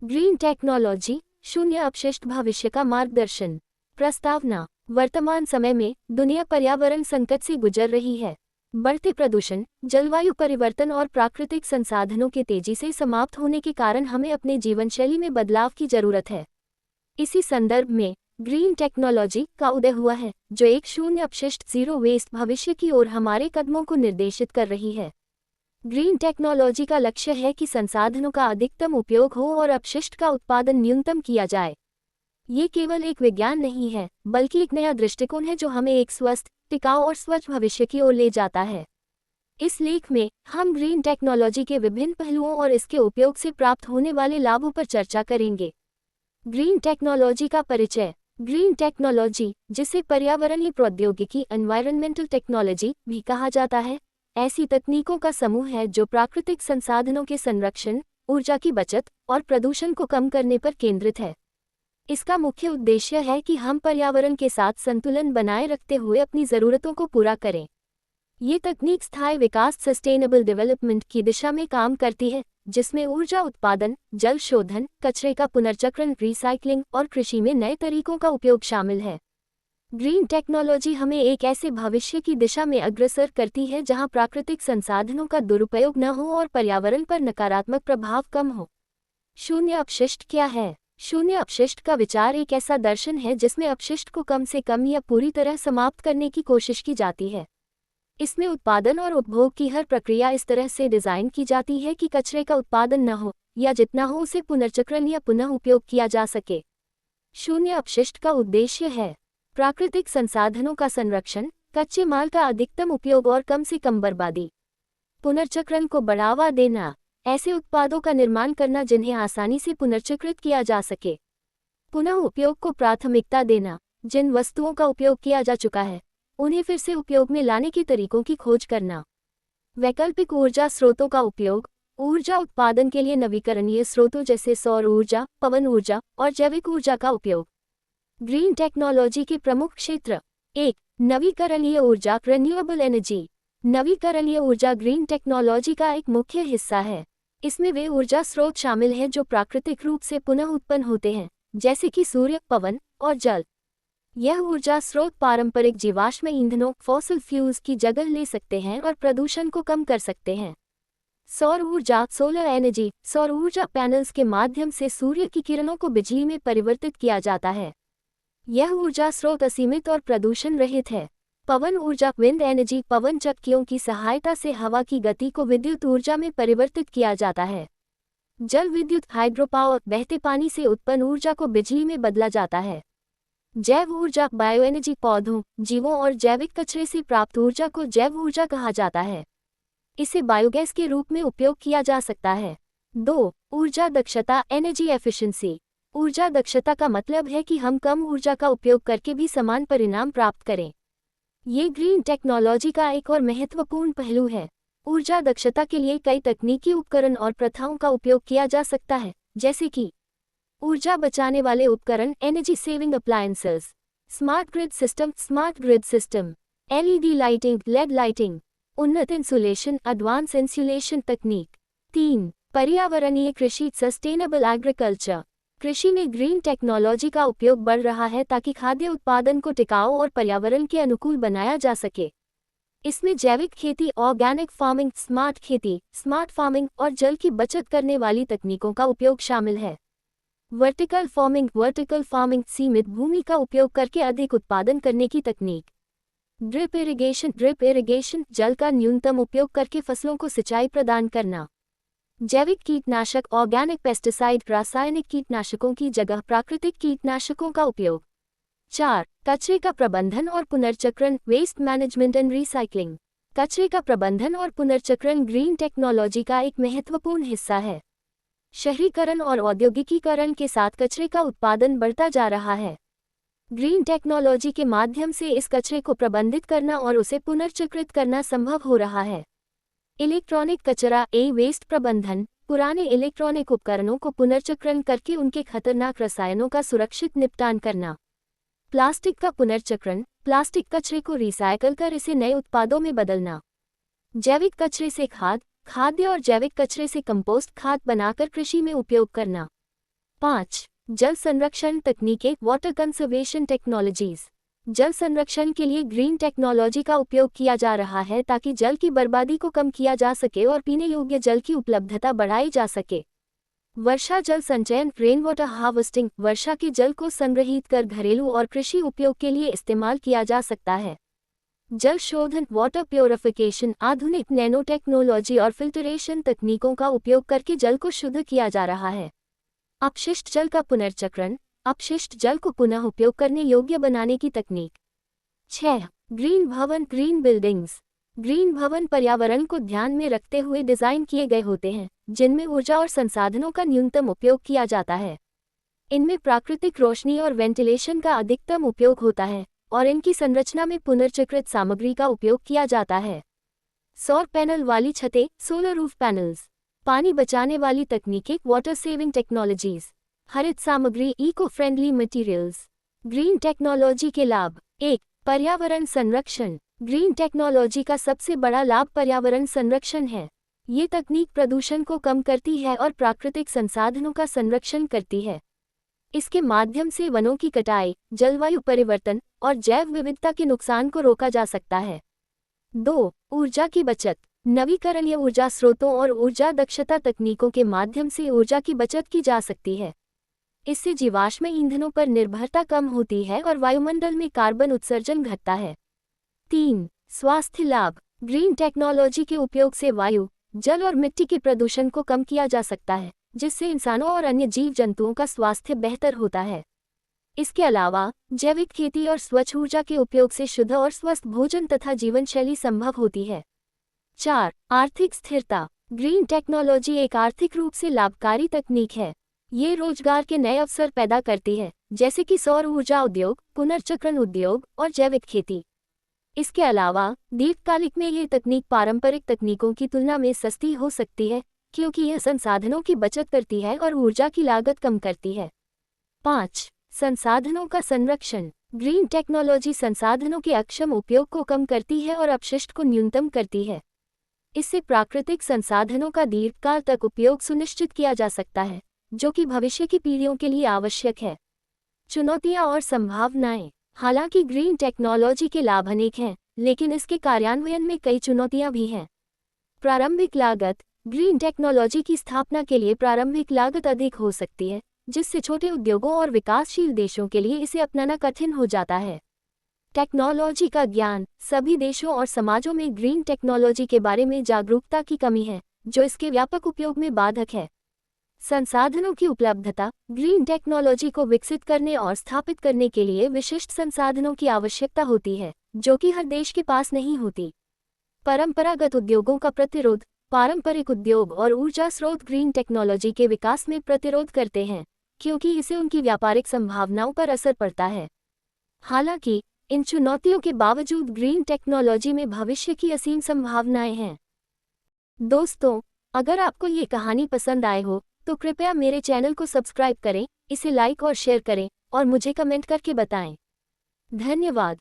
Green technology, शून्य अपशिष्ट भविष्य का मार्गदर्शन। प्रस्तावना। वर्तमान समय में दुनिया पर्यावरण संकट से गुजर रही है। बढ़ते प्रदूषण, जलवायु परिवर्तन और प्राकृतिक संसाधनों के तेजी से समाप्त होने के कारण हमें अपने जीवनशैली में बदलाव की जरूरत है। इसी संदर्भ में ग्रीन टेक्नोलॉजी का उदय हुआ है, जो एक शून्य अपशिष्ट जीरो वेस्ट भविष्य की ओर हमारे कदमों को निर्देशित कर रही है। ग्रीन टेक्नोलॉजी का लक्ष्य है कि संसाधनों का अधिकतम उपयोग हो और अपशिष्ट का उत्पादन न्यूनतम किया जाए। ये केवल एक विज्ञान नहीं है, बल्कि एक नया दृष्टिकोण है जो हमें एक स्वस्थ, टिकाऊ और स्वच्छ भविष्य की ओर ले जाता है। इस लेख में हम ग्रीन टेक्नोलॉजी के विभिन्न पहलुओं और इसके उपयोग से प्राप्त होने वाले लाभों पर चर्चा करेंगे। ग्रीन टेक्नोलॉजी का परिचय। ग्रीन टेक्नोलॉजी, जिसे पर्यावरणीय प्रौद्योगिकी एनवायरनमेंटल टेक्नोलॉजी भी कहा जाता है, ऐसी तकनीकों का समूह है जो प्राकृतिक संसाधनों के संरक्षण, ऊर्जा की बचत और प्रदूषण को कम करने पर केंद्रित है। इसका मुख्य उद्देश्य है कि हम पर्यावरण के साथ संतुलन बनाए रखते हुए अपनी ज़रूरतों को पूरा करें। ये तकनीक स्थायी विकास सस्टेनेबल डेवलपमेंट की दिशा में काम करती है, जिसमें ऊर्जा उत्पादन, जल शोधन, कचरे का पुनर्चक्रण, रिसाइक्लिंग और कृषि में नए तरीकों का उपयोग शामिल है। ग्रीन टेक्नोलॉजी हमें एक ऐसे भविष्य की दिशा में अग्रसर करती है जहां प्राकृतिक संसाधनों का दुरुपयोग न हो और पर्यावरण पर नकारात्मक प्रभाव कम हो। शून्य अपशिष्ट क्या है? शून्य अपशिष्ट का विचार एक ऐसा दर्शन है जिसमें अपशिष्ट को कम से कम या पूरी तरह समाप्त करने की कोशिश की जाती है। इसमें उत्पादन और उपभोग की हर प्रक्रिया इस तरह से डिजाइन की जाती है कि कचरे का उत्पादन न हो, या जितना हो उसे पुनर्चक्रण या पुनः उपयोग किया जा सके। शून्य अपशिष्ट का उद्देश्य है प्राकृतिक संसाधनों का संरक्षण, कच्चे माल का अधिकतम उपयोग और कम से कम बर्बादी। पुनर्चक्रण को बढ़ावा देना, ऐसे उत्पादों का निर्माण करना जिन्हें आसानी से पुनर्चक्रित किया जा सके। पुनः उपयोग को प्राथमिकता देना, जिन वस्तुओं का उपयोग किया जा चुका है उन्हें फिर से उपयोग में लाने के तरीकों की खोज करना। वैकल्पिक ऊर्जा स्रोतों का उपयोग, ऊर्जा उत्पादन के लिए नवीकरणीय स्रोतों जैसे सौर ऊर्जा, पवन ऊर्जा और जैविक ऊर्जा का उपयोग। ग्रीन टेक्नोलॉजी के प्रमुख क्षेत्र। 1. नवीकरणीय ऊर्जा, रिन्यूएबल एनर्जी। नवीकरणीय ऊर्जा ग्रीन टेक्नोलॉजी का एक मुख्य हिस्सा है। इसमें वे ऊर्जा स्रोत शामिल हैं जो प्राकृतिक रूप से पुनः उत्पन्न होते हैं, जैसे कि सूर्य, पवन और जल। यह ऊर्जा स्रोत पारंपरिक जीवाश्म ईंधनों फॉसिल फ्यूल्स की जगह ले सकते हैं और प्रदूषण को कम कर सकते हैं। सौर ऊर्जा, सोलर एनर्जी। सौर ऊर्जा पैनल्स के माध्यम से सूर्य की किरणों को बिजली में परिवर्तित किया जाता है। यह ऊर्जा स्रोत असीमित और प्रदूषण रहित है। पवन ऊर्जा, विंड एनर्जी। पवन चक्कियों की सहायता से हवा की गति को विद्युत ऊर्जा में परिवर्तित किया जाता है। जल विद्युत, हाइड्रो पावर। बहते पानी से उत्पन्न ऊर्जा को बिजली में बदला जाता है। जैव ऊर्जा, बायो एनर्जी। पौधों, जीवों और जैविक कचरे से प्राप्त ऊर्जा को जैव ऊर्जा कहा जाता है। इसे बायोगैस के रूप में उपयोग किया जा सकता है। 2. ऊर्जा दक्षता, एनर्जी एफिशिएंसी। ऊर्जा दक्षता का मतलब है कि हम कम ऊर्जा का उपयोग करके भी समान परिणाम प्राप्त करें। ये ग्रीन टेक्नोलॉजी का एक और महत्वपूर्ण पहलू है। ऊर्जा दक्षता के लिए कई तकनीकी उपकरण और प्रथाओं का उपयोग किया जा सकता है, जैसे कि ऊर्जा बचाने वाले उपकरण, energy saving appliances. Smart grid system, LED lighting, LED lighting. उन्नत इंसुलेशन, एडवांस इंसुलेशन तकनीक। 3. पर्यावरणीय कृषि, सस्टेनेबल एग्रीकल्चर। कृषि में ग्रीन टेक्नोलॉजी का उपयोग बढ़ रहा है ताकि खाद्य उत्पादन को टिकाऊ और पर्यावरण के अनुकूल बनाया जा सके। इसमें जैविक खेती, ऑर्गेनिक फार्मिंग, स्मार्ट फार्मिंग और जल की बचत करने वाली तकनीकों का उपयोग शामिल है। वर्टिकल फार्मिंग, सीमित भूमि का उपयोग करके अधिक उत्पादन करने की तकनीक। ड्रिप इरिगेशन, जल का न्यूनतम उपयोग करके फसलों को सिंचाई प्रदान करना। जैविक कीटनाशक, ऑर्गेनिक पेस्टिसाइड, रासायनिक कीटनाशकों की जगह प्राकृतिक कीटनाशकों का उपयोग। 4. कचरे का प्रबंधन और पुनर्चक्रण, वेस्ट मैनेजमेंट एंड रिसाइक्लिंग। कचरे का प्रबंधन और पुनर्चक्रण ग्रीन टेक्नोलॉजी का एक महत्वपूर्ण हिस्सा है। शहरीकरण और औद्योगिकीकरण के साथ कचरे का उत्पादन बढ़ता जा रहा है। ग्रीन टेक्नोलॉजी के माध्यम से इस कचरे को प्रबंधित करना और उसे पुनर्चक्रित करना संभव हो रहा है। इलेक्ट्रॉनिक कचरा, वेस्ट प्रबंधन, पुराने इलेक्ट्रॉनिक उपकरणों को पुनर्चक्रण करके उनके खतरनाक रसायनों का सुरक्षित निपटान करना। प्लास्टिक का पुनर्चक्रण, प्लास्टिक कचरे को रिसाइकल कर इसे नए उत्पादों में बदलना। जैविक कचरे से खाद्य और जैविक कचरे से कंपोस्ट खाद बनाकर कृषि में उपयोग करना। 5. जल संरक्षण तकनीकें, वाटर कंजर्वेशन टेक्नोलॉजीज। जल संरक्षण के लिए ग्रीन टेक्नोलॉजी का उपयोग किया जा रहा है ताकि जल की बर्बादी को कम किया जा सके और पीने योग्य जल की उपलब्धता बढ़ाई जा सके। वर्षा जल संचयन, रेन वाटर हार्वेस्टिंग, वर्षा के जल को संग्रहित कर घरेलू और कृषि उपयोग के लिए इस्तेमाल किया जा सकता है। जल शोधन, वाटर प्योरिफिकेशन, आधुनिक नैनो टेक्नोलॉजी और फिल्टरेशन तकनीकों का उपयोग करके जल को शुद्ध किया जा रहा है। अपशिष्ट जल का पुनर्चक्रण, अपशिष्ट जल को पुनः उपयोग करने योग्य बनाने की तकनीक। 6. ग्रीन भवन, ग्रीन बिल्डिंग्स। ग्रीन भवन पर्यावरण को ध्यान में रखते हुए डिजाइन किए गए होते हैं, जिनमें ऊर्जा और संसाधनों का न्यूनतम उपयोग किया जाता है। इनमें प्राकृतिक रोशनी और वेंटिलेशन का अधिकतम उपयोग होता है और इनकी संरचना में पुनर्चक्रित सामग्री का उपयोग किया जाता है। सौर पैनल वाली छतें, सोलर रूफ पैनल्स। पानी बचाने वाली तकनीकें, वाटर सेविंग टेक्नोलॉजीज। हरित सामग्री, eco friendly materials. Green technology के लाभ। 1. पर्यावरण संरक्षण। ग्रीन टेक्नोलॉजी का सबसे बड़ा लाभ पर्यावरण संरक्षण है। ये तकनीक प्रदूषण को कम करती है और प्राकृतिक संसाधनों का संरक्षण करती है। इसके माध्यम से वनों की कटाई, जलवायु परिवर्तन और जैव विविधता के नुकसान को रोका जा सकता है। 2. ऊर्जा की बचत। नवीकरणीय ऊर्जा स्रोतों और ऊर्जा दक्षता तकनीकों के माध्यम से ऊर्जा की बचत की जा सकती है। इससे जीवाश्म ईंधनों पर निर्भरता कम होती है और वायुमंडल में कार्बन उत्सर्जन घटता है। 3. स्वास्थ्य लाभ। ग्रीन टेक्नोलॉजी के उपयोग से वायु, जल और मिट्टी के प्रदूषण को कम किया जा सकता है, जिससे इंसानों और अन्य जीव जंतुओं का स्वास्थ्य बेहतर होता है। इसके अलावा जैविक खेती और स्वच्छ ऊर्जा के उपयोग से शुद्ध और स्वस्थ भोजन तथा जीवनशैली संभव होती है। 4. आर्थिक स्थिरता। ग्रीन टेक्नोलॉजी एक आर्थिक रूप से लाभकारी तकनीक है। ये रोजगार के नए अवसर पैदा करती है, जैसे कि सौर ऊर्जा उद्योग, पुनर्चक्रण उद्योग और जैविक खेती। इसके अलावा दीर्घकालिक में ये तकनीक पारंपरिक तकनीकों की तुलना में सस्ती हो सकती है, क्योंकि यह संसाधनों की बचत करती है और ऊर्जा की लागत कम करती है। 5. संसाधनों का संरक्षण। ग्रीन टेक्नोलॉजी संसाधनों के अक्षम उपयोग को कम करती है और अपशिष्ट को न्यूनतम करती है। इससे प्राकृतिक संसाधनों का दीर्घकाल तक उपयोग सुनिश्चित किया जा सकता है, जो कि भविष्य की पीढ़ियों के लिए आवश्यक है। चुनौतियां और संभावनाएं। हालांकि ग्रीन टेक्नोलॉजी के लाभ अनेक हैं, लेकिन इसके कार्यान्वयन में कई चुनौतियां भी हैं। प्रारंभिक लागत। ग्रीन टेक्नोलॉजी की स्थापना के लिए प्रारंभिक लागत अधिक हो सकती है, जिससे छोटे उद्योगों और विकासशील देशों के लिए इसे अपनाना कठिन हो जाता है। टेक्नोलॉजी का ज्ञान। सभी देशों और समाजों में ग्रीन टेक्नोलॉजी के बारे में जागरूकता की कमी है, जो इसके व्यापक उपयोग में बाधक है। संसाधनों की उपलब्धता। ग्रीन टेक्नोलॉजी को विकसित करने और स्थापित करने के लिए विशिष्ट संसाधनों की आवश्यकता होती है, जो कि हर देश के पास नहीं होती। परंपरागत उद्योगों का प्रतिरोध। पारंपरिक उद्योग और ऊर्जा स्रोत ग्रीन टेक्नोलॉजी के विकास में प्रतिरोध करते हैं, क्योंकि इससे उनकी व्यापारिक संभावनाओं पर असर पड़ता है। हालांकि इन चुनौतियों के बावजूद ग्रीन टेक्नोलॉजी में भविष्य की असीम संभावनाएं हैं। दोस्तों, अगर आपको ये कहानी पसंद आए हो तो कृपया मेरे चैनल को सब्सक्राइब करें, इसे लाइक और शेयर करें और मुझे कमेंट करके बताएं। धन्यवाद।